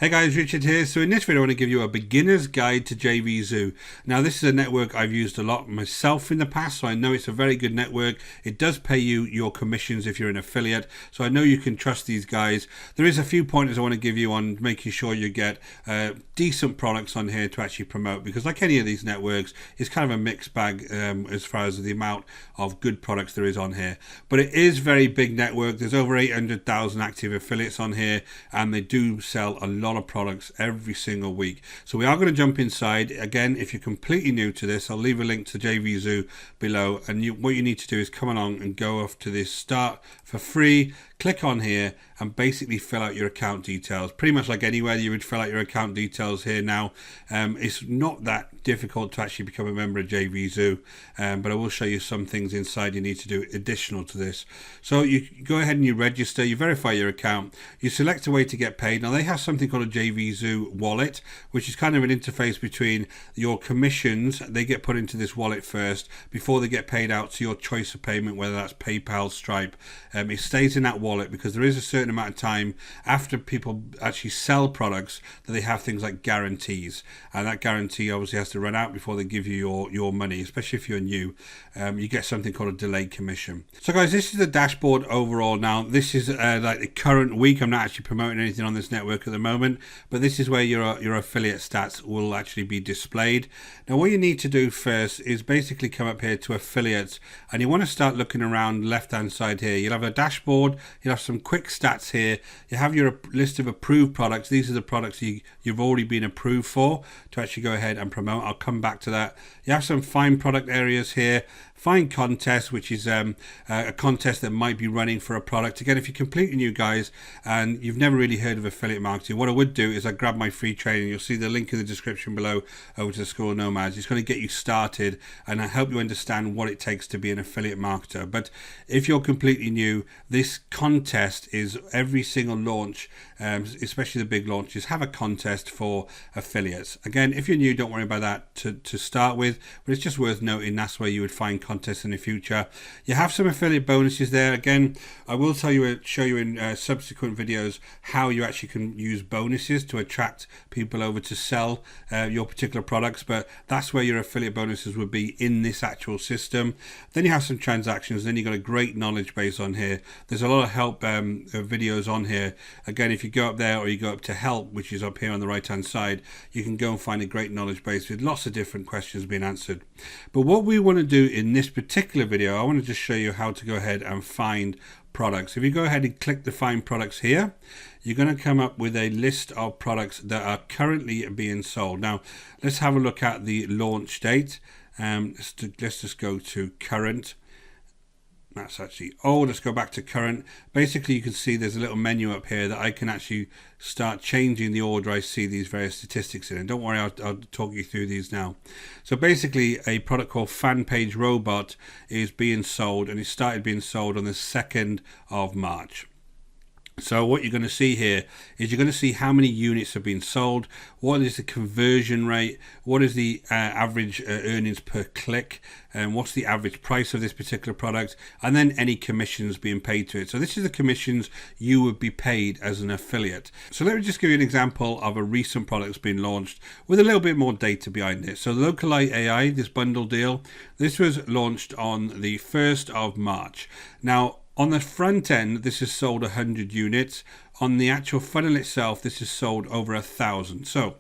Hey guys, Richard here. So in this video I want to give you a beginner's guide to JVZoo. Now this is a network I've used a lot myself in the past, so I know it's a very good network. It does pay you your commissions if you're an affiliate, so I know you can trust these guys. There is a few pointers I want to give you on making sure you get decent products on here to actually promote, because like any of these networks, it's kind of a mixed bag as far as the amount of good products there is on here. But it is a very big network. There's over 800,000 active affiliates on here, and they do sell a lot of products every single week. So we are going to jump inside. Again, if you're completely new to this, I'll leave a link to JVZoo below, and what you need to do is come along and go off to this start for free, click on here and basically fill out your account details, pretty much like anywhere you would fill out your account details here now. It's not that difficult to actually become a member of JVZoo, but I will show you some things inside you need to do additional to this. So you go ahead and you register, you verify your account, you select a way to get paid. Now they have something called a JVZoo wallet, which is kind of an interface between your commissions. They get put into this wallet first before they get paid out to your choice of payment, whether that's PayPal, Stripe. It stays in that wallet because there is a certain amount of time after people actually sell products that they have things like guarantees, and that guarantee obviously has to run out before they give you your money, especially if you're new. You get something called a delayed commission. So guys, this is the dashboard overall. Now this is like the current week. I'm not actually promoting anything on this network at the moment, but this is where your affiliate stats will actually be displayed. Now what you need to do first is basically come up here to affiliates, and you want to start looking around left hand side here. You'll have a dashboard, you'll have some quick stats here, you have your list of approved products. These are the products you've already been approved for to actually go ahead and promote. I'll come back to that. You have some find product areas here, find contest, which is a contest that might be running for a product. Again, if you're completely new guys and you've never really heard of affiliate marketing, what I would do is I grab my free training. You'll see the link in the description below over to the School of Nomads. It's going to get you started and help you understand what it takes to be an affiliate marketer. But if you're completely new, this contest is every single launch, especially the big launches, have a contest for affiliates. Again, if you're new, don't worry about that to start with, but it's just worth noting that's where you would find contests in the future. You have some affiliate bonuses there. Again, I will show you in subsequent videos how you actually can use bonuses to attract people over to sell your particular products, but that's where your affiliate bonuses would be in this actual system. Then you have some transactions, then you've got a great knowledge base on here. There's a lot of help videos on here. Again, if you go up there or you go up to help, which is up here on the right hand side, you can go and find a great knowledge base with lots of different questions being answered. But what we want to do in this particular video, I want to just show you how to go ahead and find products. If you go ahead and click the find products here, you're going to come up with a list of products that are currently being sold. Now let's have a look at the launch date. Let's just go to current. That's actually old. Let's go back to current. Basically you can see there's a little menu up here that I can actually start changing the order I see these various statistics in, and don't worry, I'll talk you through these now. So basically a product called Fan Page Robot is being sold, and it started being sold on the 2nd of March. So what you're going to see here is you're going to see how many units have been sold, what is the conversion rate, what is the average earnings per click, and what's the average price of this particular product, and then any commissions being paid to it. So this is the commissions you would be paid as an affiliate. So let me just give you an example of a recent product that's been launched with a little bit more data behind it. So Localite AI, this bundle deal, this was launched on the 1st of March. Now on the front end, this is sold 100 units. On the actual funnel itself, this is sold over 1,000. So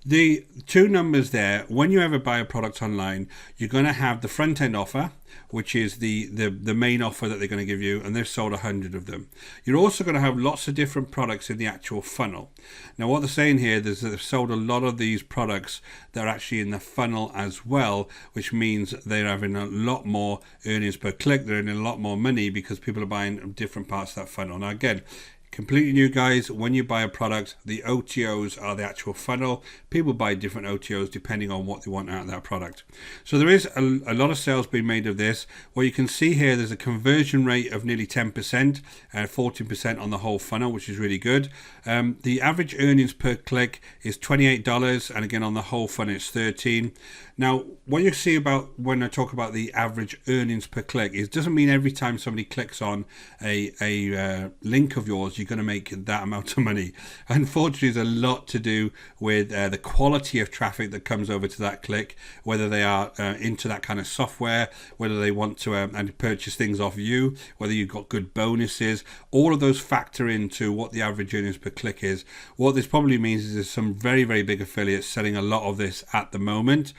the two numbers there, when you ever buy a product online, you're going to have the front end offer, which is the main offer that they're going to give you, and they've sold 100 of them. You're also going to have lots of different products in the actual funnel. Now what they're saying here is that they've sold a lot of these products that are actually in the funnel as well, which means they're having a lot more earnings per click. They're earning a lot more money because people are buying different parts of that funnel. Now again, completely new guys, when you buy a product, the OTOs are the actual funnel. People buy different OTOs depending on what they want out of that product. So there is a lot of sales being made of this. What you can see here, there's a conversion rate of nearly 10% and 14% on the whole funnel, which is really good. The average earnings per click is $28, and again on the whole funnel it's $13. Now what you see about when I talk about the average earnings per click is, doesn't mean every time somebody clicks on a link of yours you're going to make that amount of money. Unfortunately, there's a lot to do with the quality of traffic that comes over to that click, whether they are into that kind of software, whether they want to and purchase things off you, whether you've got good bonuses. All of those factor into what the average earnings per click is. What this probably means is there's some very, very big affiliates selling a lot of this at the moment.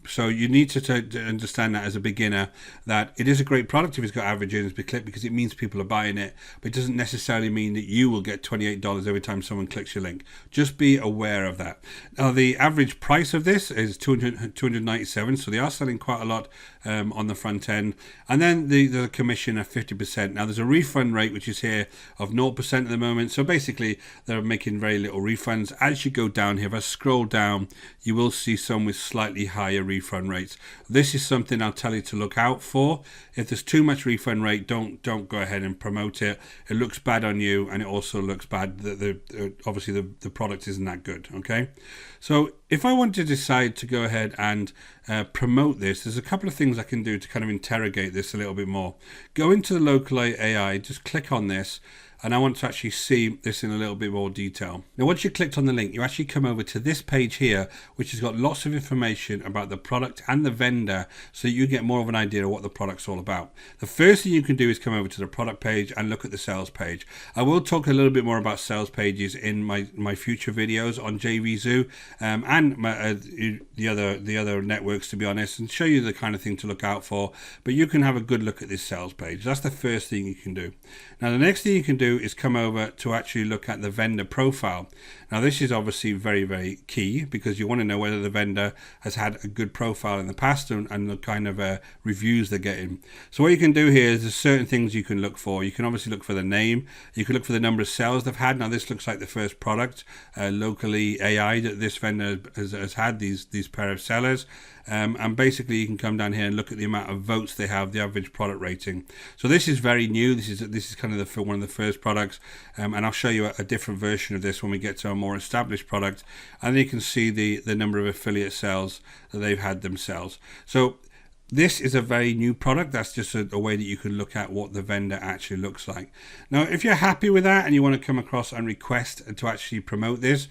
So you need to understand that as a beginner, that it is a great product if it's got average earnings per click, because it means people are buying it, but it doesn't necessarily mean that you will get $28 every time someone clicks your link. Just be aware of that. Now, the average price of this is $297, so they are selling quite a lot on the front end. And then the commission of 50%. Now, there's a refund rate which is here of 0% at the moment, so basically they're making very little refunds. As you go down here, if I scroll down, you will see some with slightly higher refund rates. This is something I'll tell you to look out for. If there's too much refund rate, don't go ahead and promote it. It looks bad on you, and it also looks bad that obviously the product isn't that good. Okay, so if I want to decide to go ahead and promote this, there's a couple of things I can do to kind of interrogate this a little bit more. Go into the local AI, just click on this, and I want to actually see this in a little bit more detail. Now, once you clicked on the link, you actually come over to this page here, which has got lots of information about the product and the vendor, so you get more of an idea of what the product's all about. The first thing you can do is come over to the product page and look at the sales page. I will talk a little bit more about sales pages in my future videos on JVZoo and the other networks, to be honest, and show you the kind of thing to look out for. But you can have a good look at this sales page. That's the first thing you can do. Now, the next thing you can do is come over to actually look at the vendor profile. Now, this is obviously very, very key, because you want to know whether the vendor has had a good profile in the past and the kind of reviews they're getting. So what you can do here is there's certain things you can look for. You can obviously look for the name. You can look for the number of sales they've had. Now, this looks like the first product locally AI that this vendor has had, these pair of sellers. And basically you can come down here and look at the amount of votes they have, the average product rating. So this is very new. This is kind of one of the first products, and I'll show you a different version of this when we get to a more established product, and then you can see the number of affiliate sales that they've had themselves. So this is a very new product. That's just a way that you can look at what the vendor actually looks like. Now, if you're happy with that and you want to come across and request to actually promote this,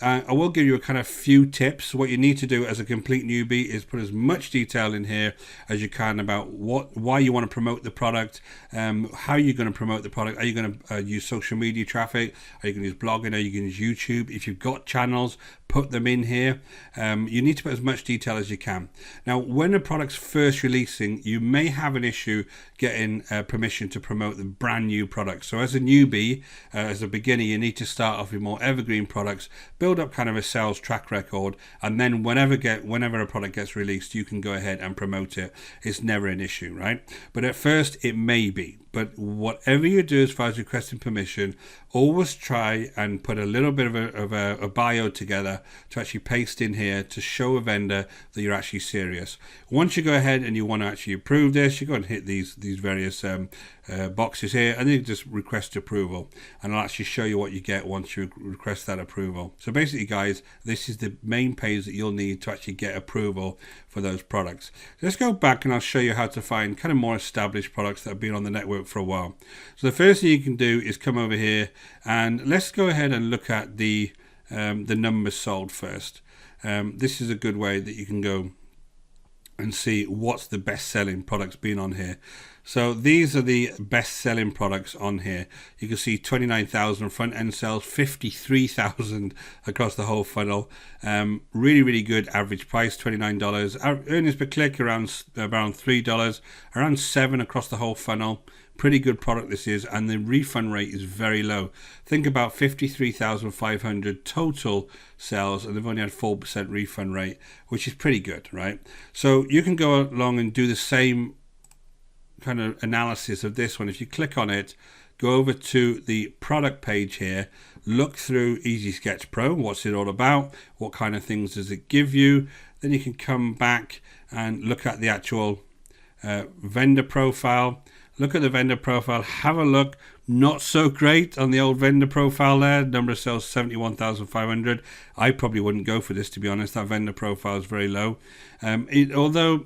I will give you a kind of few tips. What you need to do as a complete newbie is put as much detail in here as you can about why you want to promote the product, how you're going to promote the product. Are you going to use social media traffic? Are you going to use blogging? Are you going to use YouTube? If you've got channels, put them in here. You need to put as much detail as you can. Now, when a product's first releasing, you may have an issue getting permission to promote the brand new product. So as a newbie, as a beginner, you need to start off with more evergreen products, build up kind of a sales track record, and then whenever a product gets released, you can go ahead and promote it. It's never an issue, right? But at first it may be. But whatever you do as far as requesting permission, always try and put a little bit of a bio together to actually paste in here to show a vendor that you're actually serious. Once you go ahead and you want to actually approve this, you go and hit these various boxes here, and then you just request approval, and I'll actually show you what you get once you request that approval. So basically, guys, this is the main page that you'll need to actually get approval for those products. Let's go back and I'll show you how to find kind of more established products that have been on the network for a while. So the first thing you can do is come over here and let's go ahead and look at the numbers sold first. This is a good way that you can go and see what's the best selling products being on here. So these are the best selling products on here. You can see 29,000 front end sales, 53,000 across the whole funnel. Really, really good average price, $29. Our earnings per click around $3, around $7 across the whole funnel. Pretty good product this is, and the refund rate is very low. Think about 53,500 total sales, and they've only had 4% refund rate, which is pretty good, right? So you can go along and do the same kind of analysis of this one. If you click on it, go over to the product page here, look through Easy Sketch Pro. What's it all about? What kind of things does it give you? Then you can come back and look at the actual vendor profile. Look at the vendor profile, have a look. Not so great on the old vendor profile there. Number of sales 71,500. I probably wouldn't go for this, to be honest. That vendor profile is very low. Although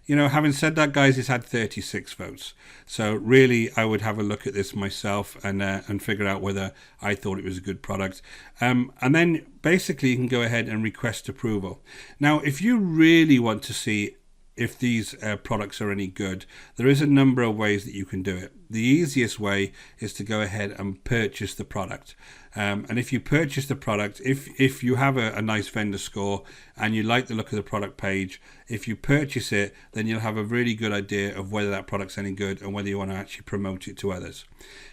You know, having said that, guys, it's had 36 votes. So really, I would have a look at this myself and figure out whether I thought it was a good product. And then basically you can go ahead and request approval. Now, if you really want to see if these products are any good, there is a number of ways that you can do it. The easiest way is to go ahead and purchase the product. And if you purchase the product, if you have a nice vendor score and you like the look of the product page, if you purchase it, then you'll have a really good idea of whether that product's any good and whether you want to actually promote it to others.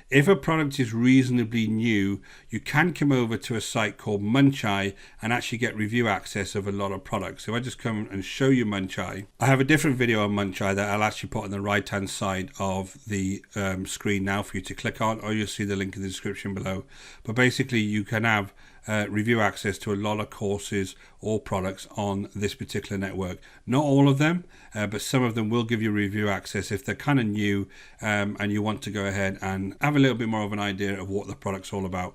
If a product is reasonably new, you can come over to a site called Muncheye and actually get review access of a lot of products. So if I just come and show you Muncheye, I have a different video on Muncheye that I'll actually put on the right hand side of the screen now for you to click on, or you'll see the link in the description below. But basically you can have review access to a lot of courses or products on this particular network. Not all of them, but some of them will give you review access if they're kind of new and you want to go ahead and have a little bit more of an idea of what the product's all about.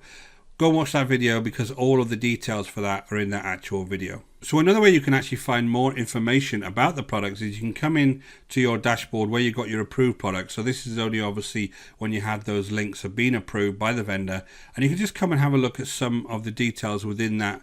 Go and watch that video because all of the details for that are in that actual video. So another way you can actually find more information about the products is you can come in to your dashboard where you got your approved products. So this is only obviously when you had those links have been approved by the vendor, and you can just come and have a look at some of the details within that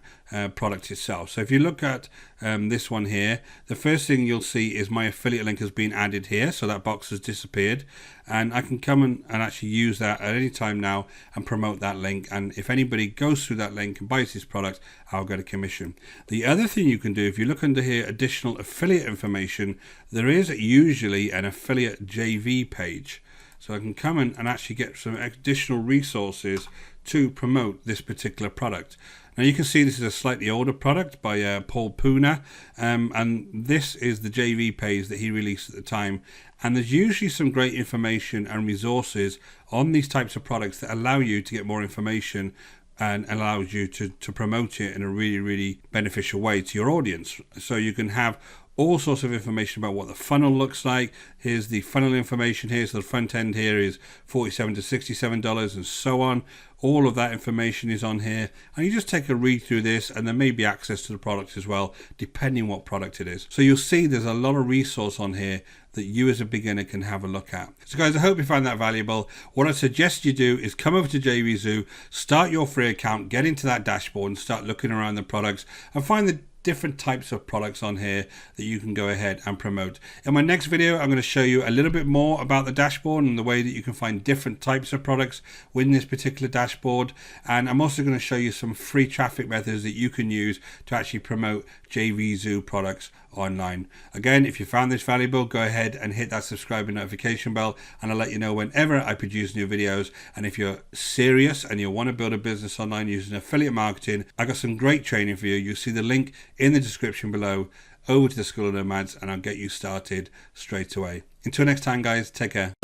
product itself. So if you look at this one here, the first thing you'll see is my affiliate link has been added here, so that box has disappeared, and I can come and actually use that at any time now and promote that link, and if anybody goes through that link and buys this product, I'll get a commission. The other thing you can do, if you look under here, additional affiliate information, there is usually an affiliate JV page. So I can come in and actually get some additional resources to promote this particular product. Now you can see this is a slightly older product by Paul Puna, and this is the JV page that he released at the time. And there's usually some great information and resources on these types of products that allow you to get more information and allows you to promote it in a really, really beneficial way to your audience. So you can have all sorts of information about what the funnel looks like. Here's the funnel information here. So the front end here is $47 to $67 and so on. All of that information is on here, and you just take a read through this, and there may be access to the product as well, depending what product it is. So you'll see there's a lot of resource on here that you as a beginner can have a look at. So guys, I hope you find that valuable. What I suggest you do is come over to JVZoo, start your free account, get into that dashboard and start looking around the products and find the different types of products on here that you can go ahead and promote. In my next video, I'm going to show you a little bit more about the dashboard and the way that you can find different types of products within this particular dashboard. And I'm also going to show you some free traffic methods that you can use to actually promote JVZoo products online. Again, if you found this valuable, go ahead and hit that subscribe and notification bell, and I'll let you know whenever I produce new videos. And if you're serious and you want to build a business online using affiliate marketing, I got some great training for you. You'll see the link in the description below. Over to the School of Nomads and I'll get you started straight away. Until next time, guys, take care.